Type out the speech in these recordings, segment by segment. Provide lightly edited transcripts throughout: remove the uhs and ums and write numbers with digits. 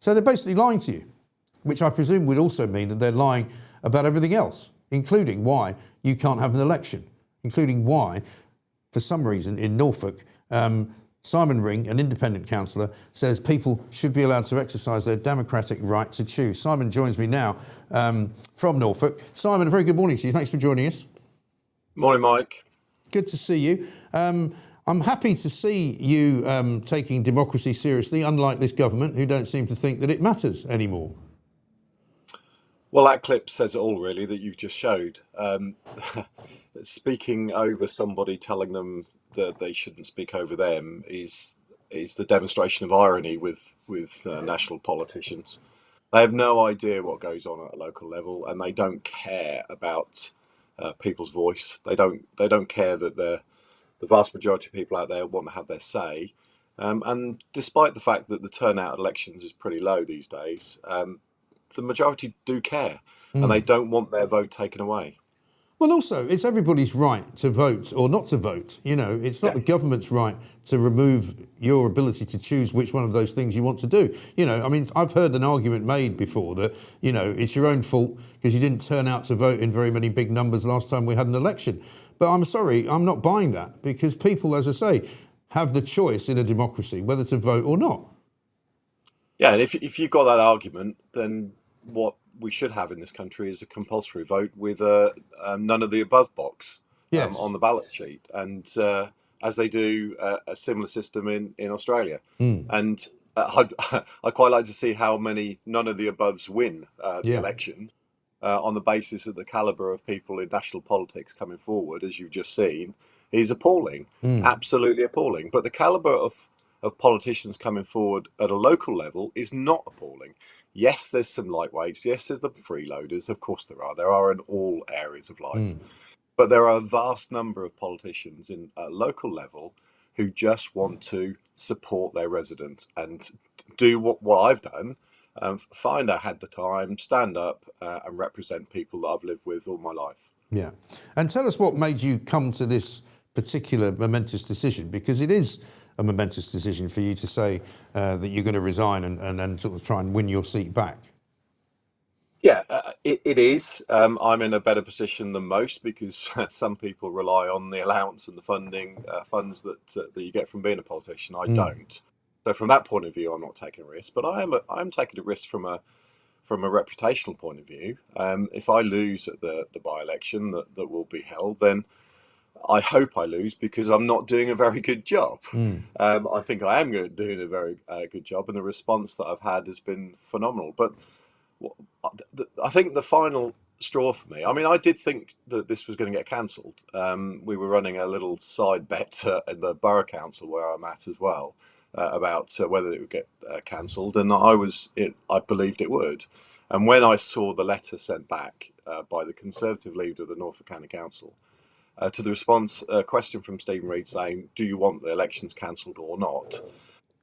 So they're basically lying to you, which I presume would also mean that they're lying about everything else, including why you can't have an election, including why, for some reason, in Norfolk, Simon Ring, an independent councillor, says people should be allowed to exercise their democratic right to choose. Simon joins me now from Norfolk. Simon, a very good morning to you. Thanks for joining us. Morning, Mike. Good to see you. I'm happy to see you taking democracy seriously, unlike this government, who don't seem to think that it matters anymore. Well, that clip says it all, really, that you've just showed. Speaking over somebody, telling them that they shouldn't speak over them is the demonstration of irony with national politicians. They have no idea what goes on at a local level, and they don't care about people's voice. They don't care that the vast majority of people out there want to have their say. And despite the fact that the turnout at elections is pretty low these days, the majority do care, and they don't want their vote taken away. Well, also, it's everybody's right to vote or not to vote. You know, it's not the government's right to remove your ability to choose which one of those things you want to do. You know, I mean, I've heard an argument made before that, you know, it's your own fault because you didn't turn out to vote in very many big numbers last time we had an election. But I'm sorry, I'm not buying that, because people, as I say, have the choice in a democracy whether to vote or not. Yeah, and if you've got that argument, then what we should have in this country is a compulsory vote with a none of the above box on the ballot sheet, and as they do a similar system in Australia. And I quite like to see how many none of the aboves win the election on the basis of the calibre of people in national politics coming forward, as you've just seen, is appalling, absolutely appalling. But the calibre of politicians coming forward at a local level is not appalling. Yes, there's some lightweights. Yes, there's the freeloaders. Of course there are. There are in all areas of life. But there are a vast number of politicians in a local level who just want to support their residents and do what I've done, find I had the time, stand up and represent people that I've lived with all my life. Yeah. And tell us what made you come to this particular momentous decision, because it is a momentous decision for you to say that you're going to resign and then sort of try and win your seat back. Yeah, it is. I'm in a better position than most because some people rely on the allowance and the funding funds that you get from being a politician. I don't. So from that point of view, I'm not taking a risk. But I'm taking a risk from a reputational point of view. If I lose at the by-election that will be held, then I hope I lose because I'm not doing a very good job. I think I am doing a very good job, and the response that I've had has been phenomenal. But I think the final straw for me, I mean, I did think that this was going to get cancelled. We were running a little side bet in the borough council where I'm at as well about whether it would get cancelled, and I believed it would. And when I saw the letter sent back by the Conservative leader of the Norfolk County Council, to the response question from Stephen Reid saying, do you want the elections cancelled or not?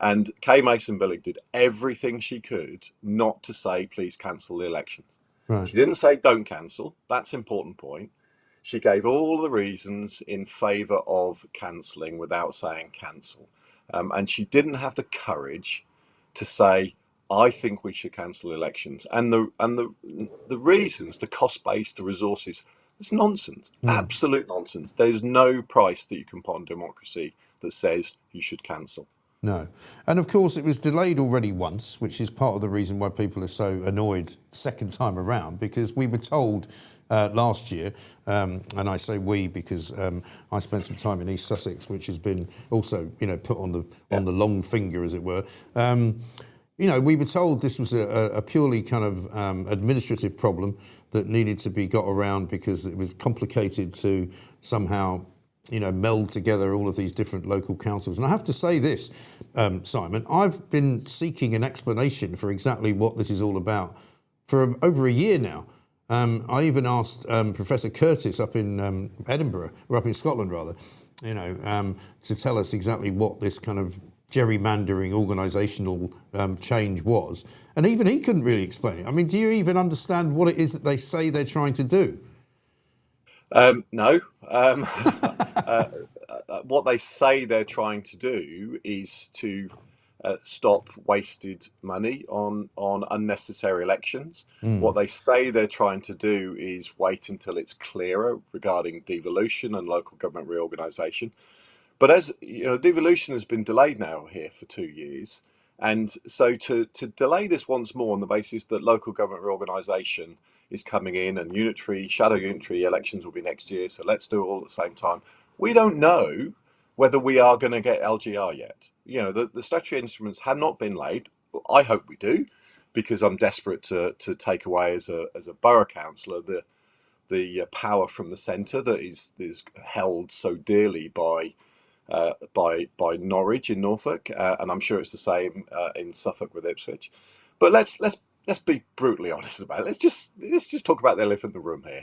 And Kay Mason-Billig did everything she could not to say, please cancel the elections. Right. She didn't say don't cancel. That's an important point. She gave all the reasons in favour of cancelling without saying cancel. And she didn't have the courage to say, I think we should cancel elections. And the reasons, the cost base, the resources, it's nonsense, absolute nonsense. There's no price that you can put on democracy that says you should cancel. No. And of course, it was delayed already once, which is part of the reason why people are so annoyed second time around, because we were told last year, and I say we because I spent some time in East Sussex, which has been also, you know, put on the long finger, as it were. You know, we were told this was a purely kind of administrative problem that needed to be got around because it was complicated to somehow, you know, meld together all of these different local councils. And I have to say this, Simon, I've been seeking an explanation for exactly what this is all about for over a year now. I even asked Professor Curtis up in Edinburgh, or up in Scotland rather, you know, to tell us exactly what this kind of gerrymandering organisational change was. And even he couldn't really explain it. I mean, do you even understand what it is that they say they're trying to do? No. What they say they're trying to do is to stop wasted money on unnecessary elections. Mm. What they say they're trying to do is wait until it's clearer regarding devolution and local government reorganisation. But as you know, devolution has been delayed now here for 2 years. And so to delay this once more on the basis that local government reorganisation is coming in and shadow unitary elections will be next year, so let's do it all at the same time. We don't know whether we are going to get LGR yet. You know, the statutory instruments have not been laid. I hope we do, because I'm desperate to take away as a borough councillor the power from the centre that is held so dearly by Norwich in Norfolk, and I'm sure it's the same in Suffolk with Ipswich. But let's be brutally honest about it. Let's just talk about the elephant in the room here.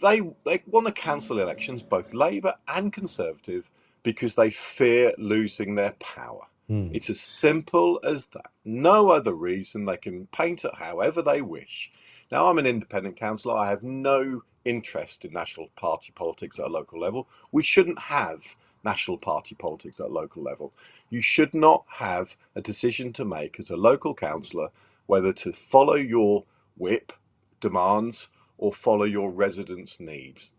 They want to cancel elections, both Labour and Conservative, because they fear losing their power. It's as simple as that. No other reason. They can paint it however they wish. Now, I'm an independent councillor. I have no interest in national party politics at a local level. We shouldn't have national party politics at a local level. You should not have a decision to make as a local councillor whether to follow your whip demands or follow your residents' needs.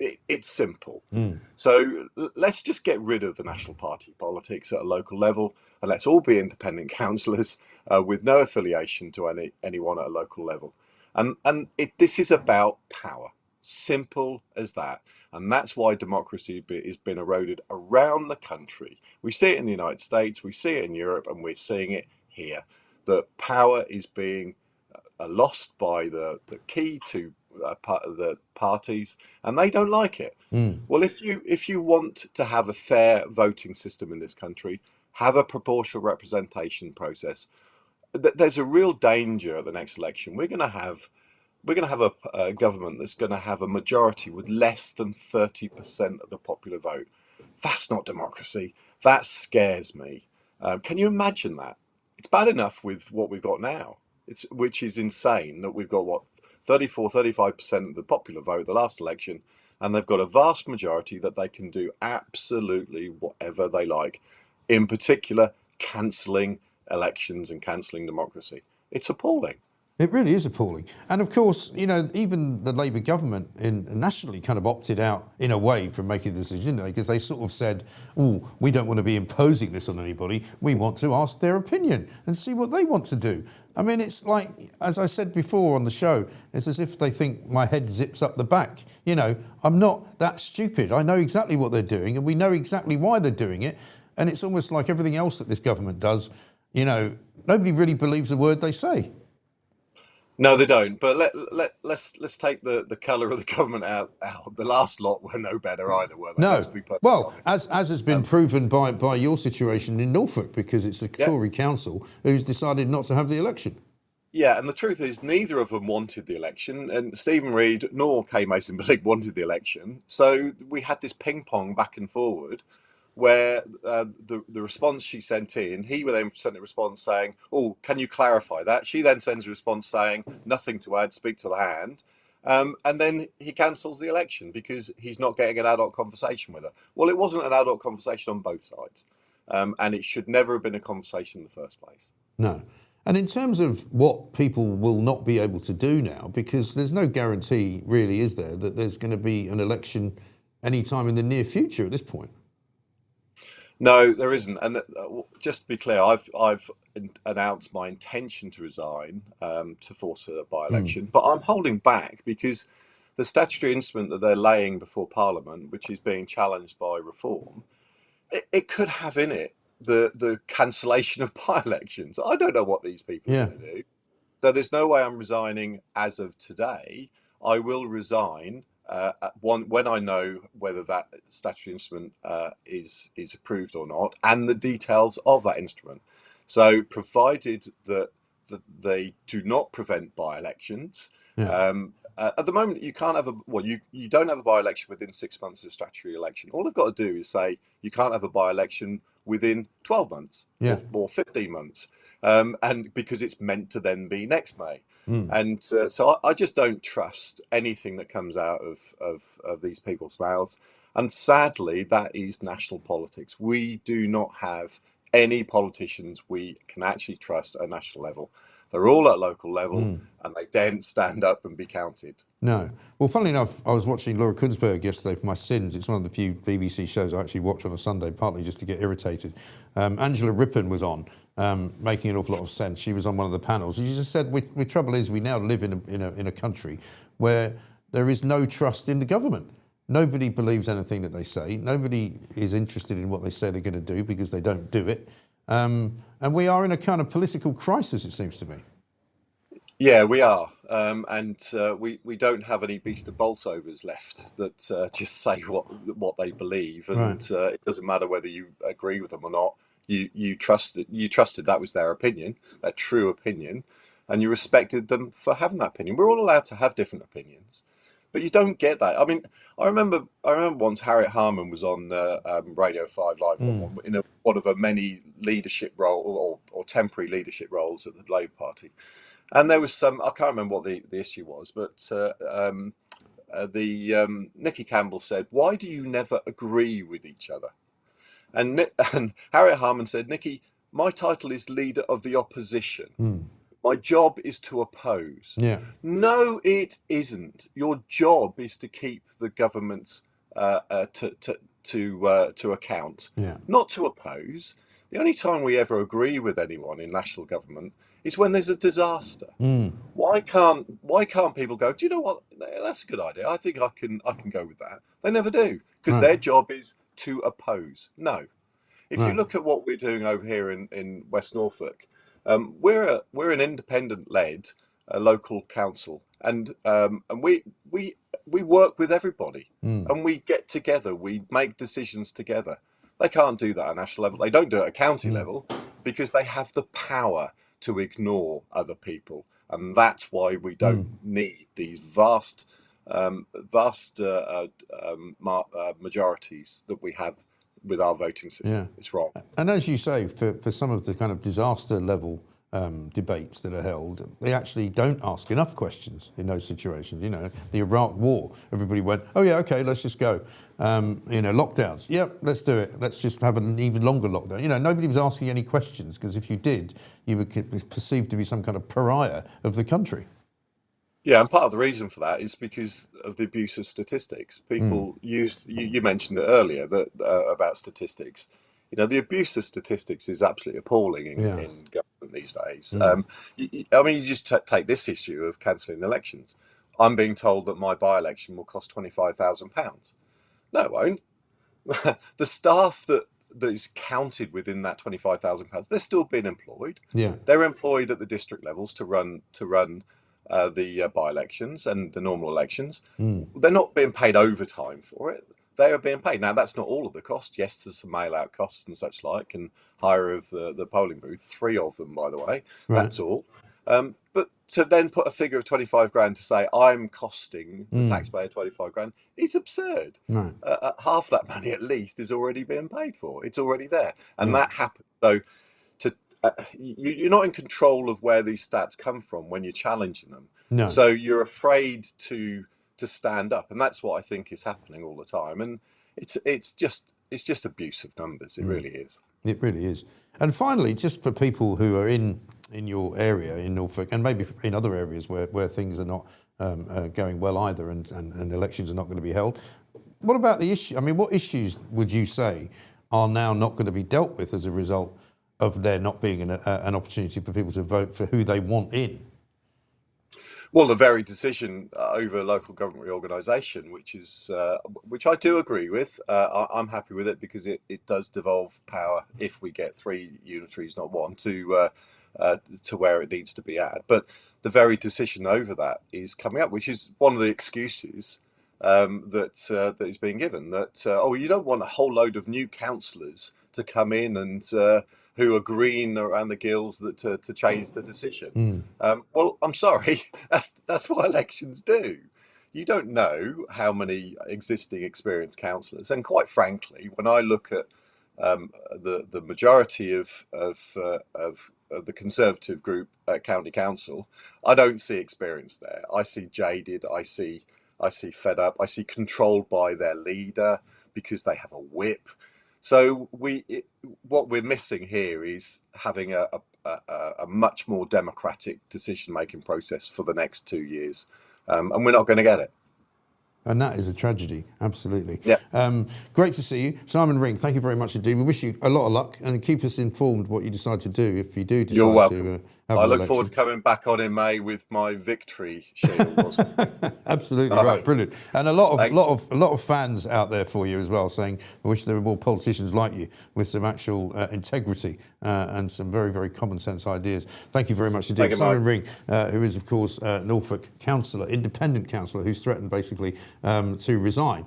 It's simple. So let's just get rid of the national party politics at a local level, and let's all be independent councillors with no affiliation to anyone at a local level. And this is about power. Simple as that. And that's why democracy has been eroded around the country. We see it in the United States, we see it in Europe, and we're seeing it here. That power is being lost by the key to the parties, and they don't like it. Well, if you want to have a fair voting system in this country, have a proportional representation process. There's a real danger at the next election. We're going to have a government that's going to have a majority with less than 30% of the popular vote. That's not democracy. That scares me. Can you imagine that? It's bad enough with what we've got now, which is insane, that we've got, 35% of the popular vote the last election, and they've got a vast majority that they can do absolutely whatever they like, in particular cancelling elections and cancelling democracy. It's appalling. It really is appalling. And of course, you know, even the Labour government nationally kind of opted out in a way from making a decision, didn't they? Because they sort of said, oh, we don't want to be imposing this on anybody. We want to ask their opinion and see what they want to do. I mean, it's like, as I said before on the show, it's as if they think my head zips up the back. You know, I'm not that stupid. I know exactly what they're doing, and we know exactly why they're doing it. And it's almost like everything else that this government does, you know, nobody really believes a word they say. No, they don't. But let's take the colour of the government out. The last lot were no better either, were they? No. Let's be perfectly Well, honest. as has been proven by your situation in Norfolk, because it's the Tory council who's decided not to have the election. Yeah, and the truth is, neither of them wanted the election, and Stephen Reid nor Kay Mason Billig wanted the election. So we had this ping pong back and forward, where the response she sent in, he would then send a response saying, oh, can you clarify that? She then sends a response saying, nothing to add, speak to the hand. And then he cancels the election because he's not getting an adult conversation with her. Well, it wasn't an adult conversation on both sides. And it should never have been a conversation in the first place. No. And in terms of what people will not be able to do now, because there's no guarantee really, is there, that there's going to be an election anytime in the near future at this point? No, there isn't. And just to be clear, I've announced my intention to resign to force a by-election, but I'm holding back because the statutory instrument that they're laying before Parliament, which is being challenged by reform, it could have in it the cancellation of by-elections. I don't know what these people are going to do. So there's no way I'm resigning as of today. I will resign when I know whether that statutory instrument is approved or not, and the details of that instrument. So provided that they do not prevent by-elections, at the moment you can't have you don't have a by-election within 6 months of a statutory election. All I've got to do is say you can't have a by-election within 12 months or 15 months, and because it's meant to then be next May. And so I just don't trust anything that comes out of these people's mouths. And sadly, that is national politics. We do not have any politicians we can actually trust at a national level. They're all at local level, and they daren't stand up and be counted. No. Well, funnily enough, I was watching Laura Kunsberg yesterday for my sins. It's one of the few BBC shows I actually watch on a Sunday, partly just to get irritated. Angela Rippon was on, making an awful lot of sense. She was on one of the panels. She just said, the trouble is we now live in a country where there is no trust in the government. Nobody believes anything that they say. Nobody is interested in what they say they're going to do because they don't do it. And we are in a kind of political crisis, it seems to me. Yeah, we are, and we don't have any beast of bolsovers left that just say what they believe, and Right. it doesn't matter whether you agree with them or not. You trusted that was their opinion, their true opinion, and you respected them for having that opinion. We're all allowed to have different opinions, but you don't get that. I mean, I remember once Harriet Harman was on Radio 5 Live in one of her many leadership role or temporary leadership roles at the Labour Party. And there was I can't remember what the issue was, but Nicky Campbell said, "Why do you never agree with each other?" And Harriet Harman said, "Nicky, my title is Leader of the Opposition. My job is to oppose." Yeah. No, it isn't. Your job is to keep the government to account, Yeah. not to oppose. The only time we ever agree with anyone in national government is when there's a disaster. Why can't people go, "Do you know what? That's a good idea. I think I can go with that." They never do, because Right. their job is to oppose. No. If you Right. look at what we're doing over here in West Norfolk, we're an independent-led local council, and we work with everybody, and we get together, we make decisions together. They can't do that at national level. They don't do it at county level because they have the power to ignore other people, and that's why we don't need these vast majorities that we have with our voting system. Yeah. It's wrong. And as you say, for some of the kind of disaster level debates that are held, they actually don't ask enough questions in those situations. You know, the Iraq War, everybody went, "Oh yeah, okay, let's just go." Lockdowns, yep, let's do it. Let's just have an even longer lockdown. You know, nobody was asking any questions, because if you did, you were perceived to be some kind of pariah of the country. Yeah, and part of the reason for that is because of the abuse of statistics. People use, you mentioned it earlier, that about statistics. You know, the abuse of statistics is absolutely appalling in government these days. I mean, you just take this issue of cancelling elections. I'm being told that my by-election will cost £25,000. No, it won't. The staff that is counted within that £25,000, they're still being employed. Yeah. They're employed at the district levels to run the by-elections and the normal elections. They're not being paid overtime for it. They are being paid. Now, that's not all of the cost. Yes, there's some mail-out costs and such like, and hire of the polling booth, 3 of them, by the way. Right. That's all. But to then put a figure of 25 grand to say I'm costing the taxpayer 25 grand is absurd. Right. Half that money at least is already being paid for. It's already there, and that happens. So you're not in control of where these stats come from when you're challenging them. No. So you're afraid to stand up, and that's what I think is happening all the time. And it's just abuse of numbers. It really is. It really is. And finally, just for people who are in your area in Norfolk, and maybe in other areas where things are not going well either, and elections are not going to be held, what about the issue? I mean, what issues would you say are now not going to be dealt with as a result of there not being an opportunity for people to vote for who they want in? Well, the very decision over local government reorganisation, which I do agree with, I'm happy with it, because it does devolve power, if we get 3 unitaries, not 1, to where it needs to be at. But the very decision over that is coming up, which is one of the excuses that is being given. That you don't want a whole load of new councillors to come in and who are green around the gills to change the decision. Well, I'm sorry, that's what elections do. You don't know how many existing experienced councillors, and quite frankly, when I look at the majority of the Conservative group at County Council, I don't see experience there. I see jaded. I see fed up. I see controlled by their leader because they have a whip. So what we're missing here is having a much more democratic decision-making process for the next 2 years, and we're not going to get it. And that is a tragedy, absolutely. Yeah. Great to see you. Simon Ring, thank you very much indeed. We wish you a lot of luck and keep us informed what you decide to do if you do decide You're welcome. to have I an look election. forward to coming back on in May with my victory shield. Absolutely All right, brilliant. And a lot of fans out there for you as well, saying, I wish there were more politicians like you with some actual integrity and some very, very common sense ideas. Thank you very much indeed. Thank you, Simon Mike. Ring, who is, of course, Norfolk councillor, independent councillor, who's threatened basically to resign.